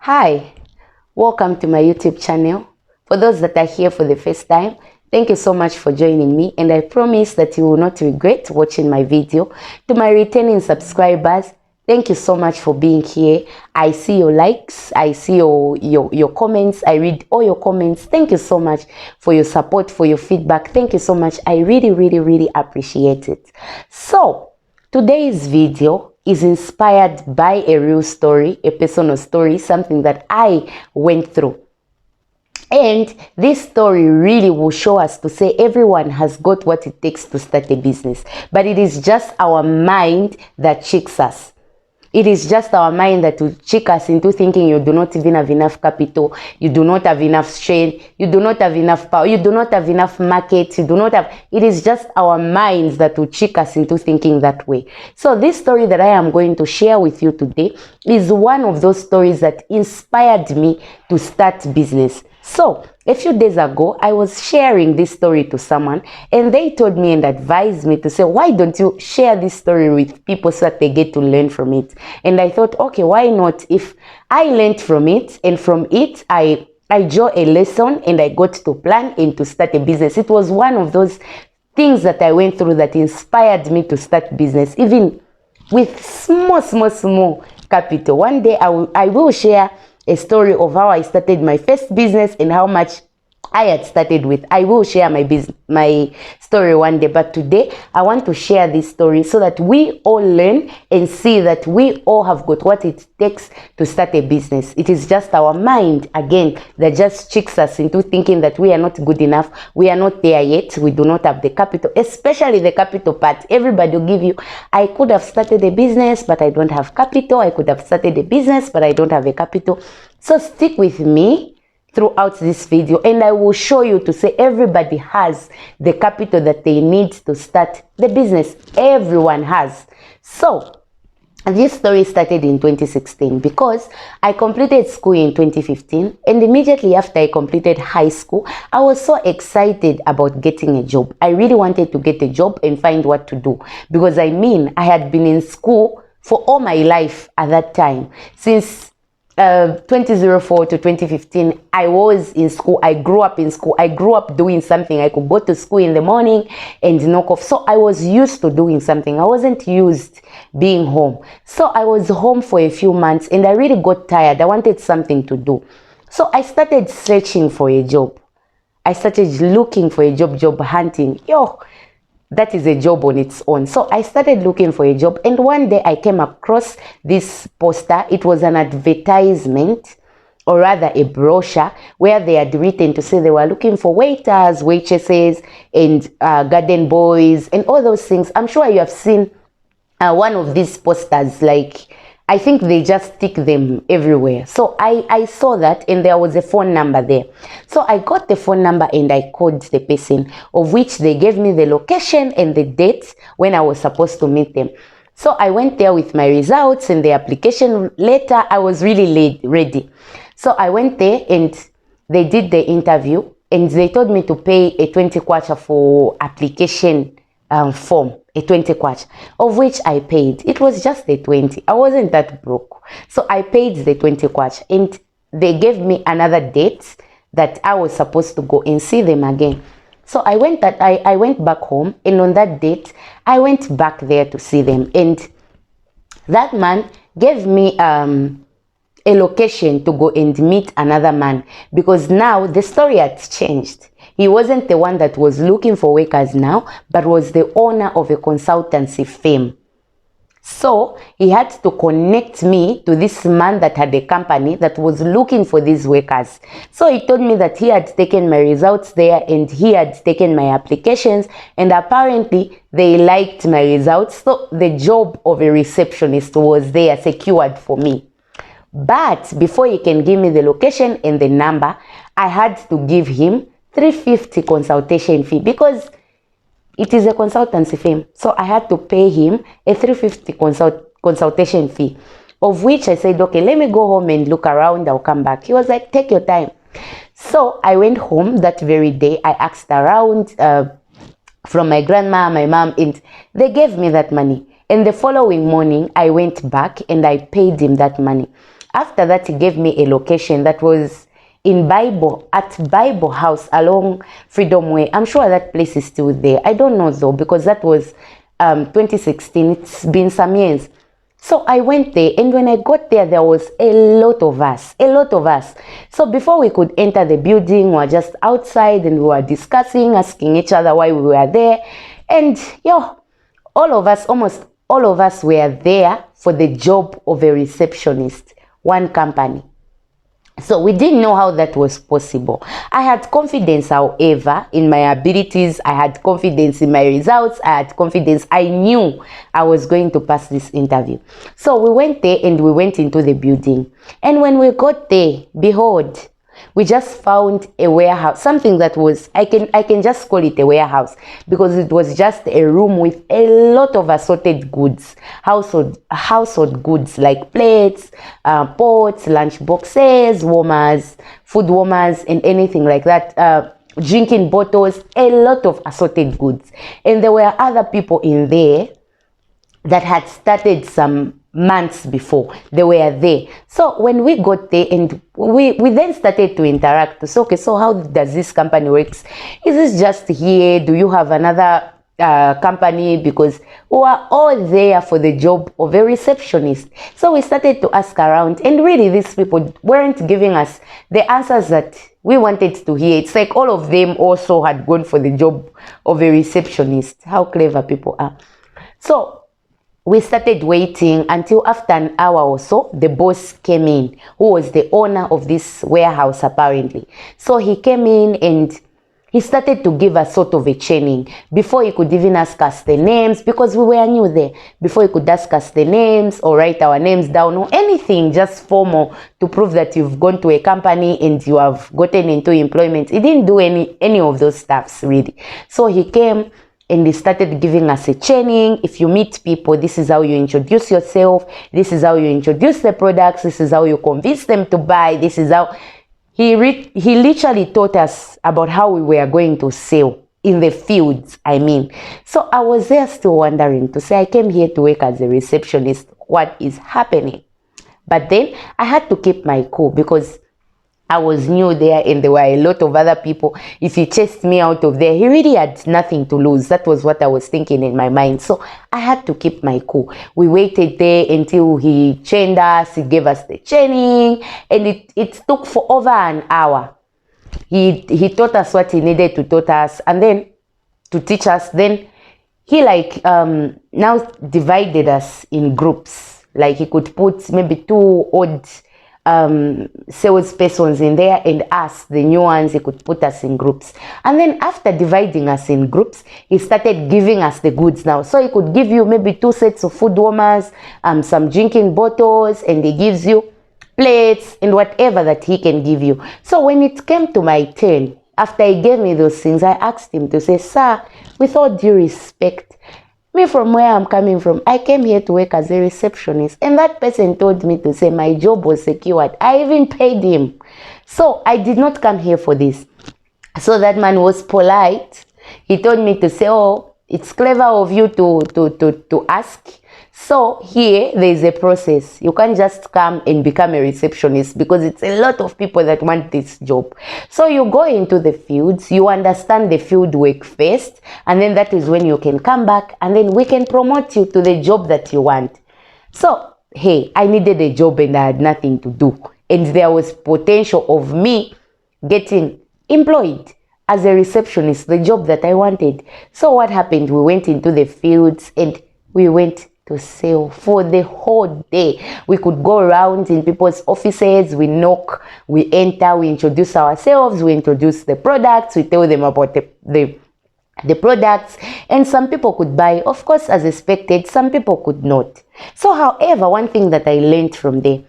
Hi, welcome to my YouTube channel. For those that are here for the first time, thank you so much for joining me, and I promise that you will not regret watching my video. To my returning subscribers, thank you so much for being here. I see your likes, I see your comments, I read all your comments. Thank you so much for your support, for your feedback. Thank you so much. I really appreciate it. So, today's video is inspired by a real story, a personal story, something that I went through. And this story really will show us to say everyone has got what it takes to start a business, but it is just our mind that tricks us. It is just our mind that will trick us into thinking you do not even have enough capital, you do not have enough strength, you do not have enough power, you do not have enough market, you do not have... It is just our minds that will trick us into thinking that way. So this story that I am going to share with you today is one of those stories that inspired me to start business. So a few days ago, I was sharing this story to someone, and they told me and advised me to say, why don't you share this story with people so that they get to learn from it? And I thought, okay, why not? If I learned from it, and from it, I draw a lesson, and I got to plan and to start a business. It was one of those things that I went through that inspired me to start business, even with small capital. One day I will share a story of how I started my first business and how much I had started with. I will share my story one day, but today I want to share this story so that we all learn and see that we all have got what it takes to start a business. It is just our mind, again, that just tricks us into thinking that we are not good enough, we are not there yet, we do not have the capital, especially the capital part. Everybody will give you, I could have started a business, but I don't have capital. I could have started a business, but I don't have a capital. So stick with me throughout this video, and I will show you to say everybody has the capital that they need to start the business. Everyone has. So this story started in 2016 because I completed school in 2015, and immediately after I completed high school, I was so excited about getting a job. I really wanted to get a job and find what to do, because I had been in school for all my life at that time. Since 2004 to 2015, I was in school. I grew up in school. I grew up doing something. I could go to school in the morning and knock off. So I was used to doing something. I wasn't used being home. So I was home for a few months and I really got tired. I wanted something to do. So I started searching for a job. I started looking for a job hunting. That is a job on its own. So I started looking for a job, and one day I came across this poster. It was an advertisement, or rather a brochure, where they had written to say they were looking for waiters, waitresses, and garden boys, and all those things. I'm sure you have seen one of these posters, like, I think they just stick them everywhere. So I saw that, and there was a phone number there. So I got the phone number and I called the person, of which they gave me the location and the date when I was supposed to meet them. So I went there with my results and the application letter. I was really ready. So I went there and they did the interview, and they told me to pay a 20 kwacha for application form, a 20 kwacha, of which I paid. It was just the 20. I wasn't that broke. So I paid the 20 kwacha, and they gave me another date that I was supposed to go and see them again. So I went back home, and on that date, I went back there to see them. And that man gave me a location to go and meet another man, because now the story had changed. He wasn't the one that was looking for workers now, but was the owner of a consultancy firm. So he had to connect me to this man that had a company that was looking for these workers. So he told me that he had taken my results there, and he had taken my applications, and apparently they liked my results. So the job of a receptionist was there, secured for me. But before he can give me the location and the number, I had to give him 350 consultation fee, because it is a consultancy firm. So I had to pay him a 350 consultation fee, of which I said, okay, let me go home and look around. I'll come back. He was like, take your time. So I went home that very day. I asked around from my grandma, my mom, and they gave me that money. And the following morning, I went back and I paid him that money. after that, he gave me a location that was in Bible, at Bible House along Freedom Way. I'm sure that place is still there. I don't know though, because that was 2016. It's been some years. So I went there, and when I got there, there was a lot of us. So before we could enter the building, we were just outside and we were discussing, asking each other why we were there. And almost all of us were there for the job of a receptionist, one company. So we didn't know how that was possible. I had confidence, however, in my abilities. I had confidence in my results. I had confidence. I knew I was going to pass this interview. So we went there and we went into the building. And when we got there, behold, we just found a warehouse, something that was, I can just call it a warehouse, because it was just a room with a lot of assorted goods, household goods like plates, pots, lunch boxes, warmers, food warmers, and anything like that, drinking bottles, a lot of assorted goods. And there were other people in there that had started some months before. They were there. So when we got there, and we then started to interact. So okay, so how does this company works? Is this just here? Do you have another company? Because we were all there for the job of a receptionist. So we started to ask around, and really these people weren't giving us the answers that we wanted to hear. It's like all of them also had gone for the job of a receptionist. How clever people are. So we started waiting until after an hour or so, the boss came in, who was the owner of this warehouse apparently. So he came in and he started to give us sort of a training before he could even ask us the names, because we were new there. Before he could ask us the names or write our names down or anything, just formal, to prove that you've gone to a company and you have gotten into employment. He didn't do any of those stuffs really. So he came and he started giving us a training. If you meet people, this is how you introduce yourself. This is how you introduce the products. This is how you convince them to buy. This is how he literally taught us about how we were going to sell in the fields, I mean. So I was there still wondering, to say I came here to work as a receptionist. What is happening? But then I had to keep my cool, because I was new there and there were a lot of other people. If he chased me out of there, he really had nothing to lose. That was what I was thinking in my mind. So I had to keep my cool. We waited there until he trained us. He gave us the training, and it took for over an hour. He taught us what he needed to teach us, and then to teach us. Then he now divided us in groups. Like he could put maybe 2 odd salespersons in there, and us, the new ones, he could put us in groups. And then after dividing us in groups, he started giving us the goods now. So he could give you maybe 2 sets of food warmers, some drinking bottles, and he gives you plates and whatever that he can give you. So when it came to my turn, after he gave me those things, I asked him to say, "Sir, with all due respect, me, from where I'm coming from, I came here to work as a receptionist." And that person told me to say my job was secured. I even paid him. So I did not come here for this. So that man was polite. He told me to say, "Oh, it's clever of you to ask. So here there is a process. You can't just come and become a receptionist, because it's a lot of people that want this job. So you go into the fields, you understand the field work first, and then that is when you can come back, and then we can promote you to the job that you want." So hey, I needed a job and I had nothing to do, and there was potential of me getting employed as a receptionist, the job that I wanted. So what happened? We went into the fields and we went to sell for the whole day. We could go around in people's offices, we knock, we enter, we introduce ourselves, we introduce the products, we tell them about the products, and some people could buy, of course, as expected. Some people could not. So however, one thing that I learned from there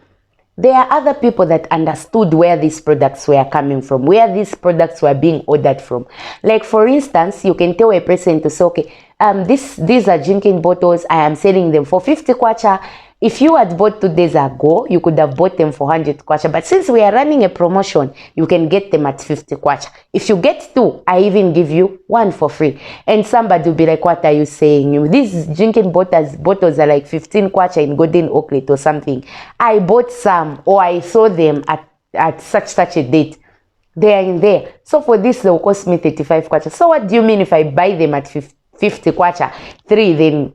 are other people that understood where these products were coming from, where these products were being ordered from. Like for instance, you can tell a person to say, "Okay, these are drinking bottles. I am selling them for 50 kwacha. If you had bought 2 days ago, you could have bought them for 100 kwacha. But since we are running a promotion, you can get them at 50 kwacha. If you get 2, I even give you 1 for free. And somebody will be like, what are you saying? These drinking bottles are like 15 kwacha in Golden Oaklet or something. I bought some, or I saw them at such a date. They are in there. So for this, they will cost me 35 kwacha. So what do you mean if I buy them at 50 kwacha, 3, then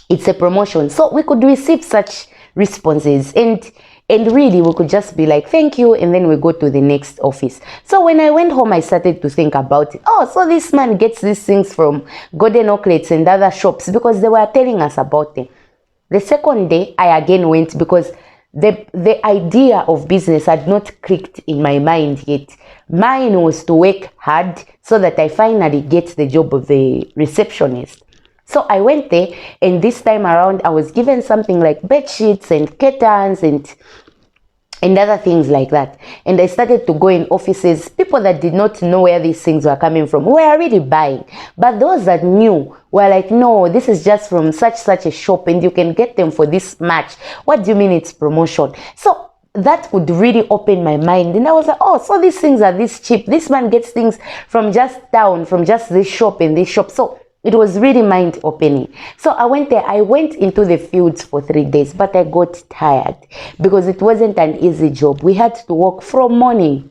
it's a promotion? So we could receive such responses, and really we could just be like, thank you, and then we go to the next office. So when I went home, I started to think about it. Oh, so this man gets these things from Golden Oaklets and other shops because they were telling us about them. The second day, I again went because the idea of business had not clicked in my mind yet. Mine was to work hard so that I finally get the job of the receptionist. So I went there, and this time around I was given something like bed sheets and curtains and other things like that. And I started to go in offices. People that did not know where these things were coming from were really buying. But those that knew were like, no, this is just from such a shop and you can get them for this much. What do you mean it's promotion? So that would really open my mind. And I was like, oh, so these things are this cheap. This man gets things from just town, from just this shop and this shop. So it was really mind-opening. So I went there. I went into the fields for 3 days, but I got tired because it wasn't an easy job. We had to work from morning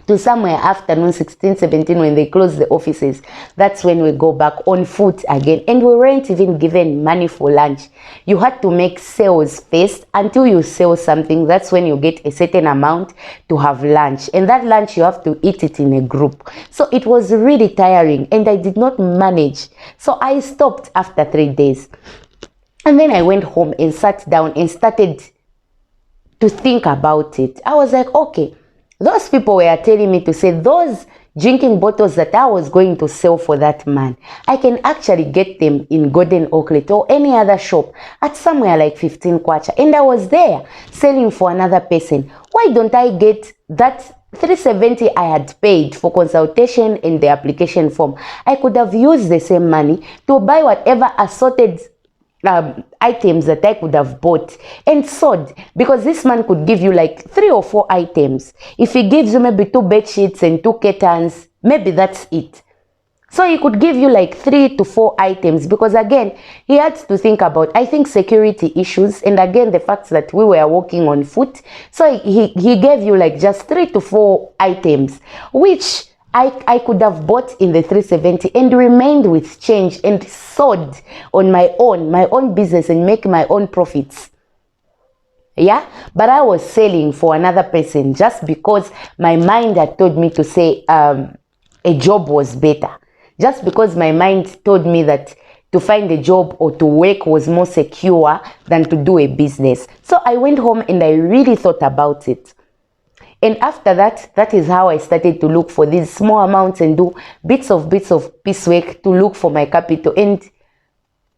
to somewhere afternoon, 16, 17, when they close the offices. That's when we go back on foot again. And we weren't even given money for lunch. You had to make sales first. Until you sell something, that's when you get a certain amount to have lunch. And that lunch, you have to eat it in a group. So it was really tiring and I did not manage. So I stopped after 3 days. And then I went home and sat down and started to think about it. I was like, okay, those people were telling me to say those drinking bottles that I was going to sell for that man, I can actually get them in Golden Oaklet or any other shop at somewhere like 15 kwacha. And I was there selling for another person. Why don't I get that 370 I had paid for consultation and the application form? I could have used the same money to buy whatever assorted items that I could have bought and sold, because this man could give you like 3 or 4 items. If he gives you maybe 2 bed sheets and 2 curtains, maybe that's it. So he could give you like 3 to 4 items, because again, he had to think about, I think, security issues, and again, the fact that we were walking on foot. So he gave you like just 3 to 4 items, which I could have bought in the 370 and remained with change and sold on my own business and make my own profits. Yeah, but I was selling for another person just because my mind had told me to say a job was better. Just because my mind told me that to find a job or to work was more secure than to do a business. So I went home and I really thought about it. And after that, that is how I started to look for these small amounts and do bits of piecework to look for my capital. And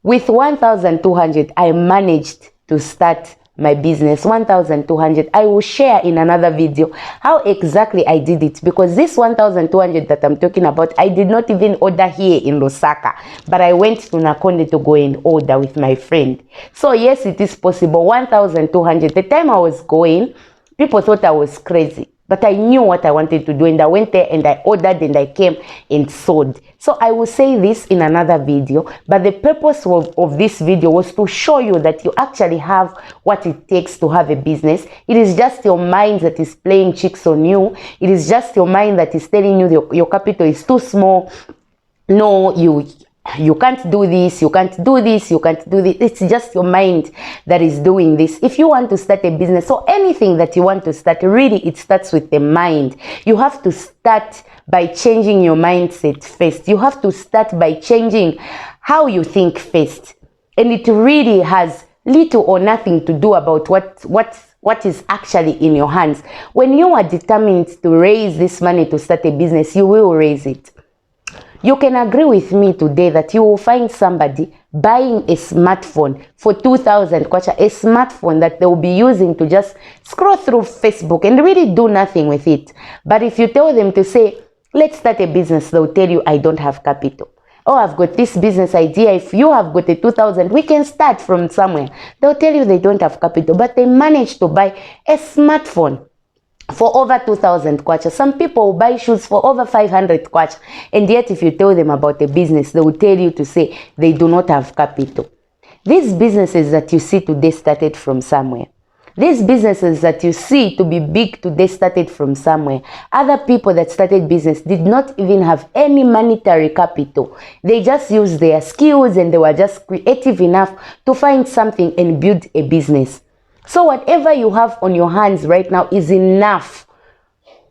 with 1,200, I managed to start my business. 1,200. I will share in another video how exactly I did it, because this 1,200 that I'm talking about, I did not even order here in Lusaka, but I went to Nakonde to go and order with my friend. So yes, it is possible. 1,200. The time I was going, people thought I was crazy, but I knew what I wanted to do, and I went there and I ordered and I came and sold. So I will say this in another video, but the purpose of this video was to show you that you actually have what it takes to have a business. It is just your mind that is playing tricks on you. It is just your mind that is telling you your capital is too small. No, you can't do this, you can't do this, you can't do this. It's just your mind that is doing this. If you want to start a business or anything that you want to start, really it starts with the mind. You have to start by changing your mindset first. You have to start by changing how you think first. And it really has little or nothing to do about what is actually in your hands. When you are determined to raise this money to start a business, you will raise it. You can agree with me today that you will find somebody buying a smartphone for 2,000 kwacha, a smartphone that they will be using to just scroll through Facebook and really do nothing with it. But if you tell them to say, let's start a business, they'll tell you, I don't have capital. oh, I've got this business idea. If you have got a 2,000, we can start from somewhere. They'll tell you they don't have capital, but they managed to buy a smartphone for over 2,000 kwacha. Some people will buy shoes for over 500 kwacha, and yet if you tell them about a business, they will tell you to say they do not have capital. These businesses that you see today started from somewhere. These businesses that you see to be big today started from somewhere. Other people that started business did not even have any monetary capital. They just used their skills and they were just creative enough to find something and build a business. So whatever you have on your hands right now is enough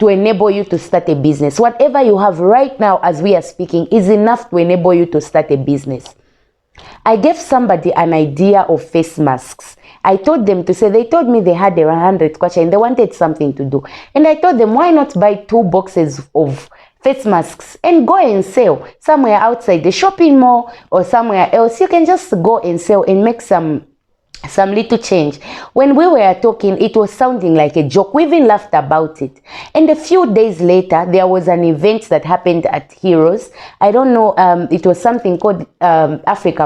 to enable you to start a business. Whatever you have right now as we are speaking is enough to enable you to start a business. I gave somebody an idea of face masks. I told them to say, they told me they had 100 kwacha and they wanted something to do. And I told them, why not buy 2 boxes of face masks and go and sell somewhere outside the shopping mall or somewhere else. You can just go and sell and make some little change. When we were talking, it was sounding like a joke. We even laughed about it. And a few days later, there was an event that happened at Heroes. I don't know, it was something called Africa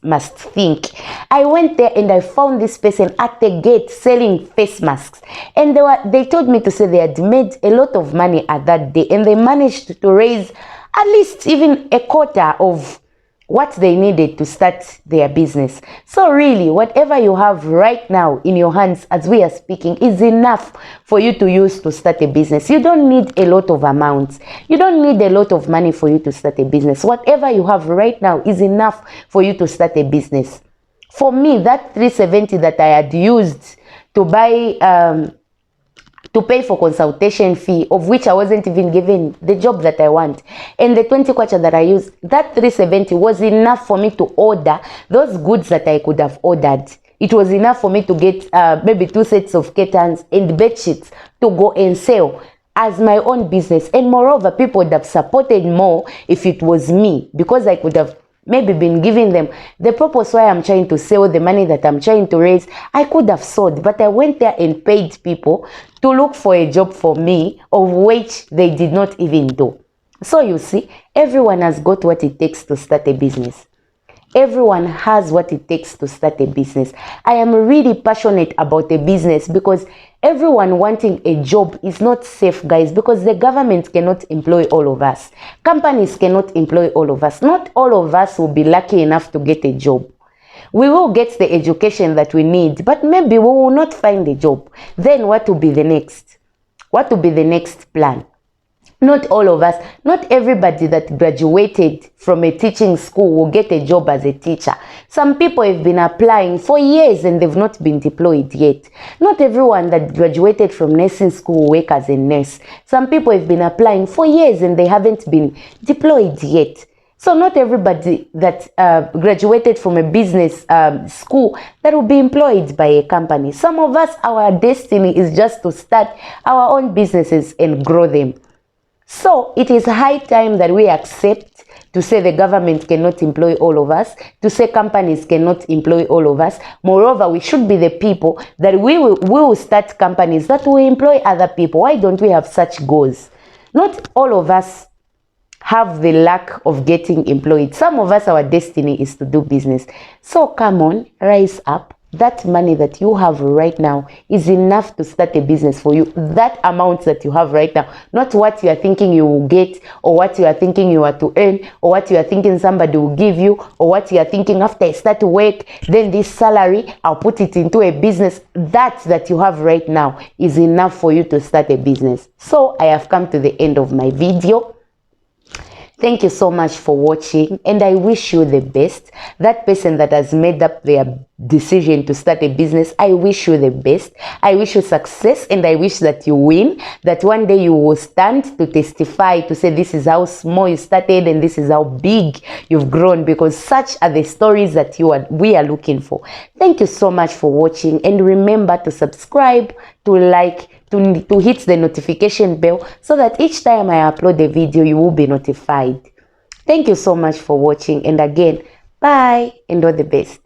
Must Think. I went there and I found this person at the gate selling face masks. And they told me to say they had made a lot of money at that day. And they managed to raise at least even a quarter of what they needed to start their business. So really, whatever you have right now in your hands as we are speaking is enough for you to use to start a business. You don't need a lot of amounts. You don't need a lot of money for you to start a business. Whatever you have right now is enough for you to start a business. For me, that 370 that I had used to buy to pay for consultation fee, of which I wasn't even given the job that I want, and the 20 kwacha that I used, that 370 was enough for me to order those goods that I could have ordered. It was enough for me to get maybe 2 sets of curtains and bed sheets to go and sell as my own business. And moreover, people would have supported more if it was me, because I could have maybe been giving them the purpose why I'm trying to sell, the money that I'm trying to raise. I could have sold, but I went there and paid people to look for a job for me, of which they did not even do. So you see, everyone has got what it takes to start a business. Everyone has what it takes to start a business. I am really passionate about a business because everyone wanting a job is not safe, guys, because the government cannot employ all of us. Companies cannot employ all of us. Not all of us will be lucky enough to get a job. We will get the education that we need, but maybe we will not find a job. Then what will be the next? What will be the next plan? Not all of us, not everybody that graduated from a teaching school will get a job as a teacher. Some people have been applying for years and they've not been deployed yet. Not everyone that graduated from nursing school will work as a nurse. Some people have been applying for years and they haven't been deployed yet. So not everybody that graduated from a business school that will be employed by a company. Some of us, our destiny is just to start our own businesses and grow them. So it is high time that we accept to say the government cannot employ all of us, to say companies cannot employ all of us. Moreover, we should be the people that we will start companies that will employ other people. Why don't we have such goals? Not all of us have the luck of getting employed. Some of us, our destiny is to do business. So come on, rise up. That money that you have right now is enough to start a business for you. That amount that you have right now, not what you are thinking you will get, or what you are thinking you are to earn, or what you are thinking somebody will give you, or what you are thinking after I start to work, then this salary, I'll put it into a business. That you have right now is enough for you to start a business. So I have come to the end of my video. Thank you so much for watching, and I wish you the best. That person that has made up their decision to start a business, I wish you the best. I wish you success, and I wish that you win, that one day you will stand to testify, to say this is how small you started and this is how big you've grown, because such are the stories that we are looking for. Thank you so much for watching, and remember to subscribe, to like, to hit the notification bell so that each time I upload a video, you will be notified. Thank you so much for watching, and again, bye and all the best.